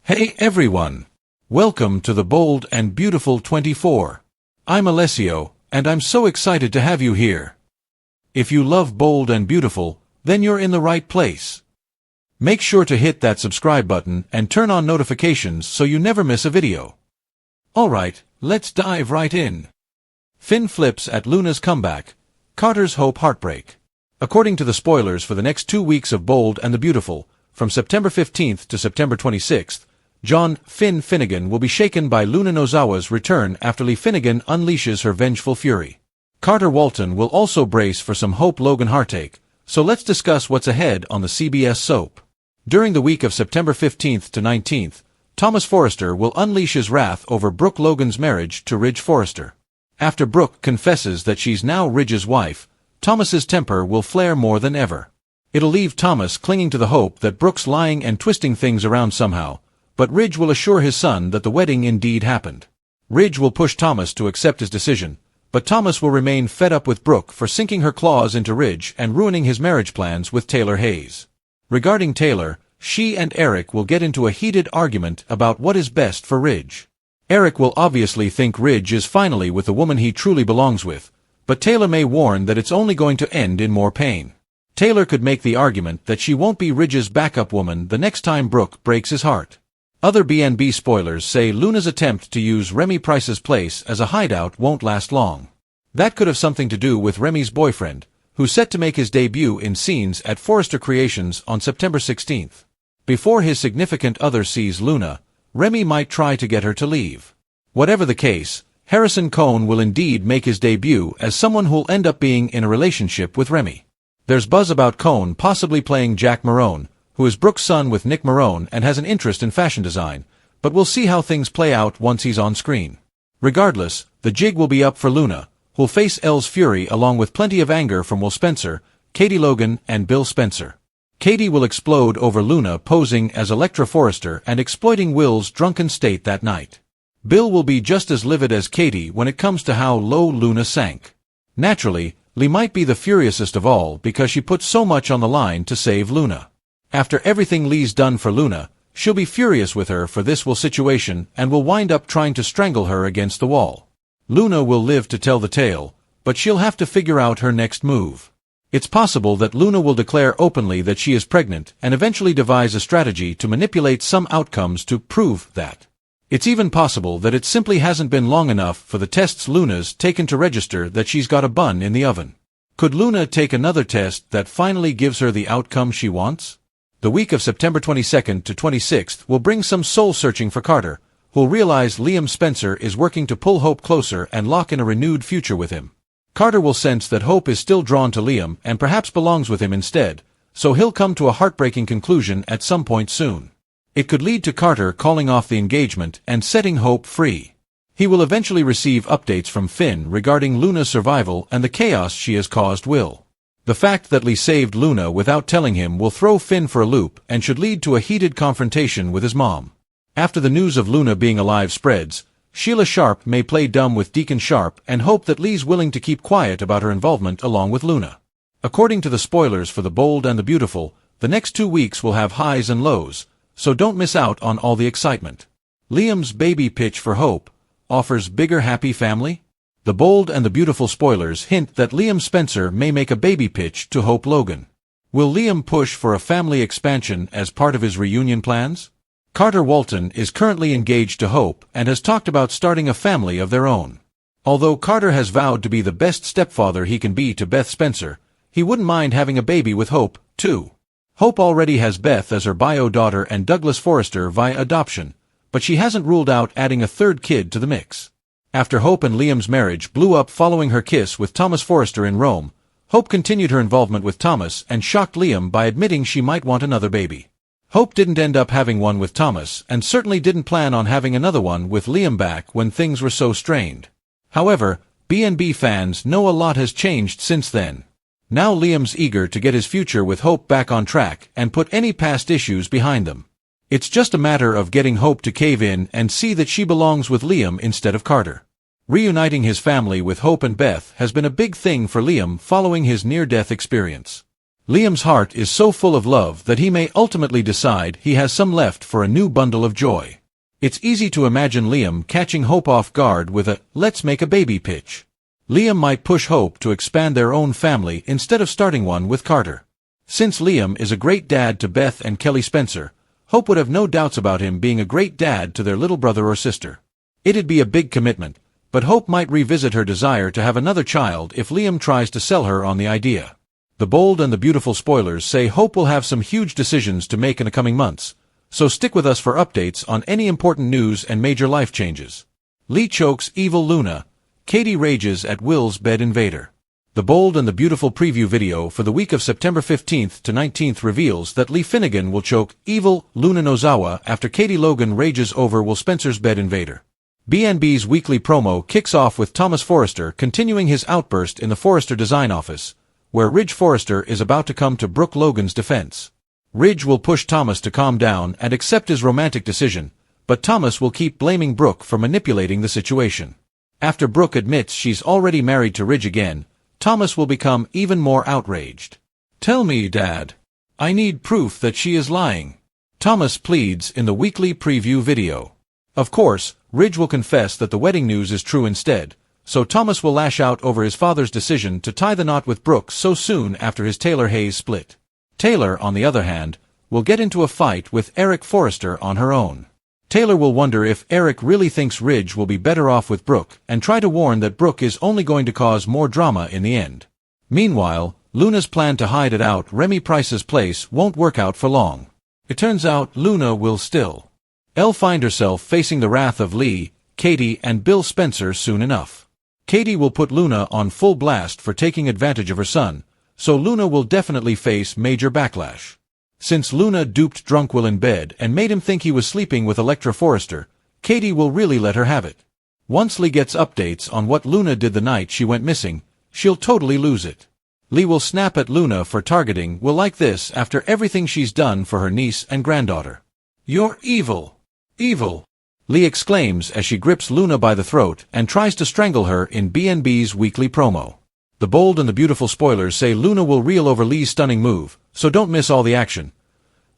Hey everyone! Welcome to the Bold and Beautiful 24. I'm Alessio, and I'm so excited to have you here. If you love Bold and Beautiful, then you're in the right place. Make sure to hit that subscribe button and turn on notifications so you never miss a video. Alright, let's dive right in. Finn flips at Luna's comeback, Carter's hope heartbreak. According to the spoilers for the next 2 weeks of Bold and the Beautiful, from September 15th to September 26th, John Finn Finnegan will be shaken by Luna Nozawa's return after Lee Finnegan unleashes her vengeful fury. Carter Walton will also brace for some Hope Logan heartache, so let's discuss what's ahead on the CBS soap. During the week of September 15th to 19th, Thomas Forrester will unleash his wrath over Brooke Logan's marriage to Ridge Forrester. After Brooke confesses that she's now Ridge's wife, Thomas's temper will flare more than ever. It'll leave Thomas clinging to the hope that Brooke's lying and twisting things around somehow, but Ridge will assure his son that the wedding indeed happened. Ridge will push Thomas to accept his decision, but Thomas will remain fed up with Brooke for sinking her claws into Ridge and ruining his marriage plans with Taylor Hayes. Regarding Taylor, she and Eric will get into a heated argument about what is best for Ridge. Eric will obviously think Ridge is finally with the woman he truly belongs with, but Taylor may warn that it's only going to end in more pain. Taylor could make the argument that she won't be Ridge's backup woman the next time Brooke breaks his heart. Other BNB spoilers say Luna's attempt to use Remy Price's place as a hideout won't last long. That could have something to do with Remy's boyfriend, who's set to make his debut in scenes at Forrester Creations on September 16th. Before his significant other sees Luna, Remy might try to get her to leave. Whatever the case, Harrison Cohn will indeed make his debut as someone who'll end up being in a relationship with Remy. There's buzz about Cohn possibly playing Jack Marone, who is Brooke's son with Nick Marone and has an interest in fashion design, but we'll see how things play out once he's on screen. Regardless, the jig will be up for Luna, who'll face Elle's fury along with plenty of anger from Will Spencer, Katie Logan, and Bill Spencer. Katie will explode over Luna posing as Electra Forrester and exploiting Will's drunken state that night. Bill will be just as livid as Katie when it comes to how low Luna sank. Naturally, Lee might be the furiousest of all because she put so much on the line to save Luna. After everything Lee's done for Luna, she'll be furious with her for this situation and will wind up trying to strangle her against the wall. Luna will live to tell the tale, but she'll have to figure out her next move. It's possible that Luna will declare openly that she is pregnant and eventually devise a strategy to manipulate some outcomes to prove that. It's even possible that it simply hasn't been long enough for the tests Luna's taken to register that she's got a bun in the oven. Could Luna take another test that finally gives her the outcome she wants? The week of September 22nd to 26th will bring some soul-searching for Carter, who'll realize Liam Spencer is working to pull Hope closer and lock in a renewed future with him. Carter will sense that Hope is still drawn to Liam and perhaps belongs with him instead, so he'll come to a heartbreaking conclusion at some point soon. It could lead to Carter calling off the engagement and setting Hope free. He will eventually receive updates from Finn regarding Luna's survival and the chaos she has caused Will. The fact that Lee saved Luna without telling him will throw Finn for a loop and should lead to a heated confrontation with his mom. After the news of Luna being alive spreads, Sheila Sharp may play dumb with Deacon Sharp and hope that Lee's willing to keep quiet about her involvement along with Luna. According to the spoilers for The Bold and the Beautiful, the next 2 weeks will have highs and lows, so don't miss out on all the excitement. Liam's baby pitch for Hope offers bigger happy family? The Bold and the Beautiful spoilers hint that Liam Spencer may make a baby pitch to Hope Logan. Will Liam push for a family expansion as part of his reunion plans? Carter Walton is currently engaged to Hope and has talked about starting a family of their own. Although Carter has vowed to be the best stepfather he can be to Beth Spencer, he wouldn't mind having a baby with Hope, too. Hope already has Beth as her bio daughter and Douglas Forrester via adoption, but she hasn't ruled out adding a third kid to the mix. After Hope and Liam's marriage blew up following her kiss with Thomas Forrester in Rome, Hope continued her involvement with Thomas and shocked Liam by admitting she might want another baby. Hope didn't end up having one with Thomas and certainly didn't plan on having another one with Liam back when things were so strained. However, BNB fans know a lot has changed since then. Now Liam's eager to get his future with Hope back on track and put any past issues behind them. It's just a matter of getting Hope to cave in and see that she belongs with Liam instead of Carter. Reuniting his family with Hope and Beth has been a big thing for Liam following his near-death experience. Liam's heart is so full of love that he may ultimately decide he has some left for a new bundle of joy. It's easy to imagine Liam catching Hope off guard with a "let's make a baby" pitch. Liam might push Hope to expand their own family instead of starting one with Carter. Since Liam is a great dad to Beth and Kelly Spencer, Hope would have no doubts about him being a great dad to their little brother or sister. It'd be a big commitment, but Hope might revisit her desire to have another child if Liam tries to sell her on the idea. The Bold and the Beautiful spoilers say Hope will have some huge decisions to make in the coming months, so stick with us for updates on any important news and major life changes. Lee chokes evil Luna. Katie rages at Will's bed invader. The Bold and the Beautiful preview video for the week of September 15th to 19th reveals that Lee Finnegan will choke evil Luna Nozawa after Katie Logan rages over Will Spencer's bed invader. BNB's weekly promo kicks off with Thomas Forrester continuing his outburst in the Forrester design office, where Ridge Forrester is about to come to Brooke Logan's defense. Ridge will push Thomas to calm down and accept his romantic decision, but Thomas will keep blaming Brooke for manipulating the situation. After Brooke admits she's already married to Ridge again, Thomas will become even more outraged. "Tell me, Dad. I need proof that she is lying," Thomas pleads in the weekly preview video. Of course, Ridge will confess that the wedding news is true instead, so Thomas will lash out over his father's decision to tie the knot with Brooke so soon after his Taylor-Hayes split. Taylor, on the other hand, will get into a fight with Eric Forrester on her own. Taylor will wonder if Eric really thinks Ridge will be better off with Brooke and try to warn that Brooke is only going to cause more drama in the end. Meanwhile, Luna's plan to hide it out Remy Price's place won't work out for long. It turns out Luna will still find herself facing the wrath of Lee, Katie, and Bill Spencer soon enough. Katie will put Luna on full blast for taking advantage of her son, so Luna will definitely face major backlash. Since Luna duped drunk Will in bed and made him think he was sleeping with Electra Forrester, Katie will really let her have it. Once Lee gets updates on what Luna did the night she went missing, she'll totally lose it. Lee will snap at Luna for targeting Will like this after everything she's done for her niece and granddaughter. "You're evil. Evil," Lee exclaims as she grips Luna by the throat and tries to strangle her in BNB's weekly promo. The Bold and the Beautiful spoilers say Luna will reel over Lee's stunning move, so don't miss all the action.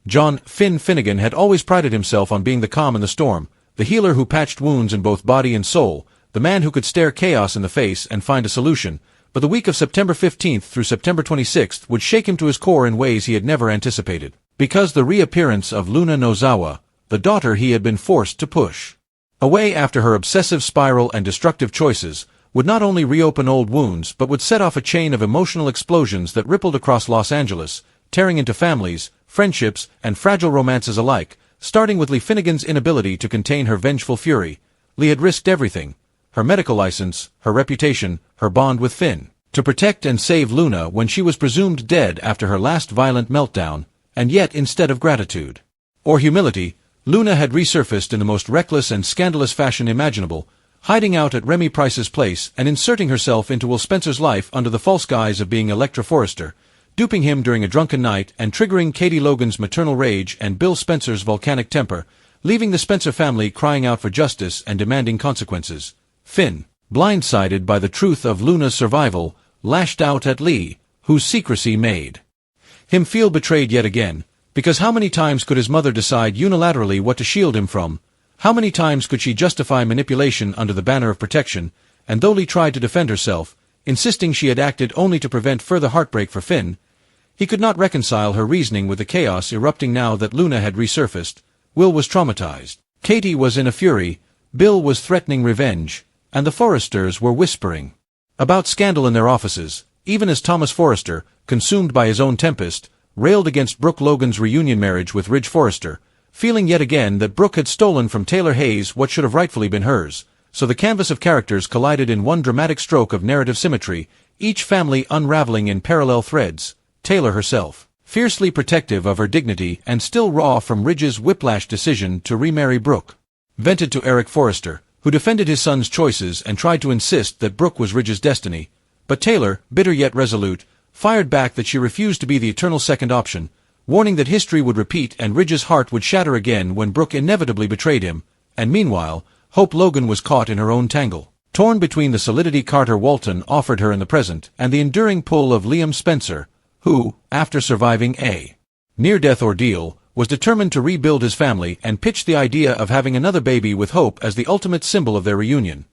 John "Finn" Finnegan had always prided himself on being the calm in the storm, the healer who patched wounds in both body and soul, the man who could stare chaos in the face and find a solution, but the week of September 15th through September 26th would shake him to his core in ways he had never anticipated, because the reappearance of Luna Nozawa, the daughter he had been forced to push away after her obsessive spiral and destructive choices, would not only reopen old wounds but would set off a chain of emotional explosions that rippled across Los Angeles, tearing into families, friendships, and fragile romances alike, starting with Lee Finnegan's inability to contain her vengeful fury. Lee had risked everything, her medical license, her reputation, her bond with Finn, to protect and save Luna when she was presumed dead after her last violent meltdown, and yet instead of gratitude or humility, Luna had resurfaced in the most reckless and scandalous fashion imaginable, hiding out at Remy Price's place and inserting herself into Will Spencer's life under the false guise of being Electra Forrester, duping him during a drunken night and triggering Katie Logan's maternal rage and Bill Spencer's volcanic temper, leaving the Spencer family crying out for justice and demanding consequences. Finn, blindsided by the truth of Luna's survival, lashed out at Lee, whose secrecy made him feel betrayed yet again, because how many times could his mother decide unilaterally what to shield him from? How many times could she justify manipulation under the banner of protection? And though Lee tried to defend herself, insisting she had acted only to prevent further heartbreak for Finn, he could not reconcile her reasoning with the chaos erupting now that Luna had resurfaced. Will was traumatized. Katie was in a fury, Bill was threatening revenge, and the Forresters were whispering about scandal in their offices, even as Thomas Forrester, consumed by his own tempest, railed against Brooke Logan's reunion marriage with Ridge Forrester, feeling yet again that Brooke had stolen from Taylor-Hayes what should have rightfully been hers, so the canvas of characters collided in one dramatic stroke of narrative symmetry, each family unraveling in parallel threads. Taylor herself, fiercely protective of her dignity and still raw from Ridge's whiplash decision to remarry Brooke, vented to Eric Forrester, who defended his son's choices and tried to insist that Brooke was Ridge's destiny, but Taylor, bitter yet resolute, fired back that she refused to be the eternal second option, warning that history would repeat and Ridge's heart would shatter again when Brooke inevitably betrayed him, and meanwhile, Hope Logan was caught in her own tangle, torn between the solidity Carter Walton offered her in the present and the enduring pull of Liam Spencer. who, after surviving a near-death ordeal, was determined to rebuild his family and pitched the idea of having another baby with Hope as the ultimate symbol of their reunion.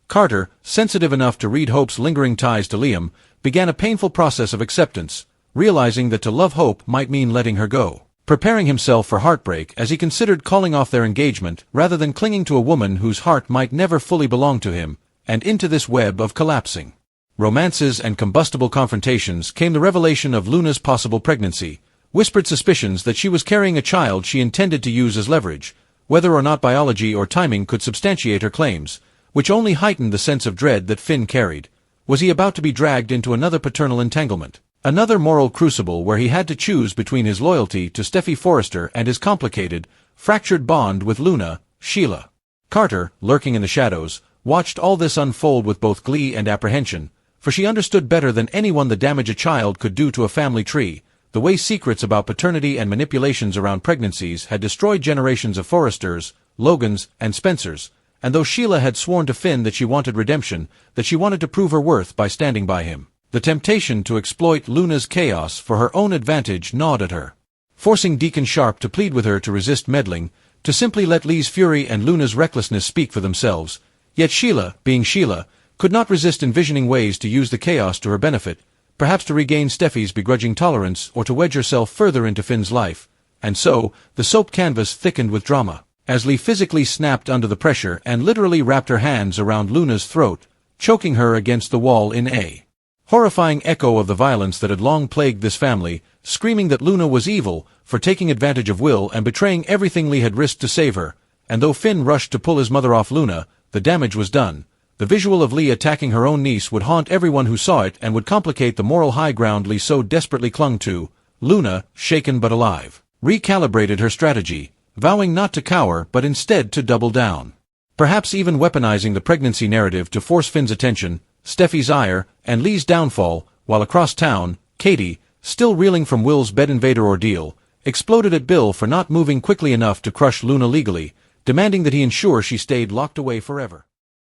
Carter, sensitive enough to read Hope's lingering ties to Liam, began a painful process of acceptance, realizing that to love Hope might mean letting her go. Preparing himself for heartbreak as he considered calling off their engagement rather than clinging to a woman whose heart might never fully belong to him, and into this web of collapsing romances and combustible confrontations came the revelation of Luna's possible pregnancy, whispered suspicions that she was carrying a child she intended to use as leverage, whether or not biology or timing could substantiate her claims, which only heightened the sense of dread that Finn carried. Was he about to be dragged into another paternal entanglement? Another moral crucible where he had to choose between his loyalty to Steffi Forrester and his complicated, fractured bond with Luna, Sheila. Carter, lurking in the shadows, watched all this unfold with both glee and apprehension, for she understood better than anyone the damage a child could do to a family tree, the way secrets about paternity and manipulations around pregnancies had destroyed generations of Forresters, Logans, and Spencers, and though Sheila had sworn to Finn that she wanted redemption, that she wanted to prove her worth by standing by him, the temptation to exploit Luna's chaos for her own advantage gnawed at her. Forcing Deacon Sharp to plead with her to resist meddling, to simply let Lee's fury and Luna's recklessness speak for themselves, yet Sheila, being Sheila, could not resist envisioning ways to use the chaos to her benefit, perhaps to regain Steffi's begrudging tolerance or to wedge herself further into Finn's life, and so, the soap canvas thickened with drama, as Lee physically snapped under the pressure and literally wrapped her hands around Luna's throat, choking her against the wall in a horrifying echo of the violence that had long plagued this family, screaming that Luna was evil for taking advantage of Will and betraying everything Lee had risked to save her, and though Finn rushed to pull his mother off Luna, the damage was done. The visual of Lee attacking her own niece would haunt everyone who saw it and would complicate the moral high ground Lee so desperately clung to. Luna, shaken but alive, recalibrated her strategy, vowing not to cower but instead to double down. Perhaps even weaponizing the pregnancy narrative to force Finn's attention, Steffi's ire, and Lee's downfall, while across town, Katie, still reeling from Will's bed invader ordeal, exploded at Bill for not moving quickly enough to crush Luna legally, demanding that he ensure she stayed locked away forever.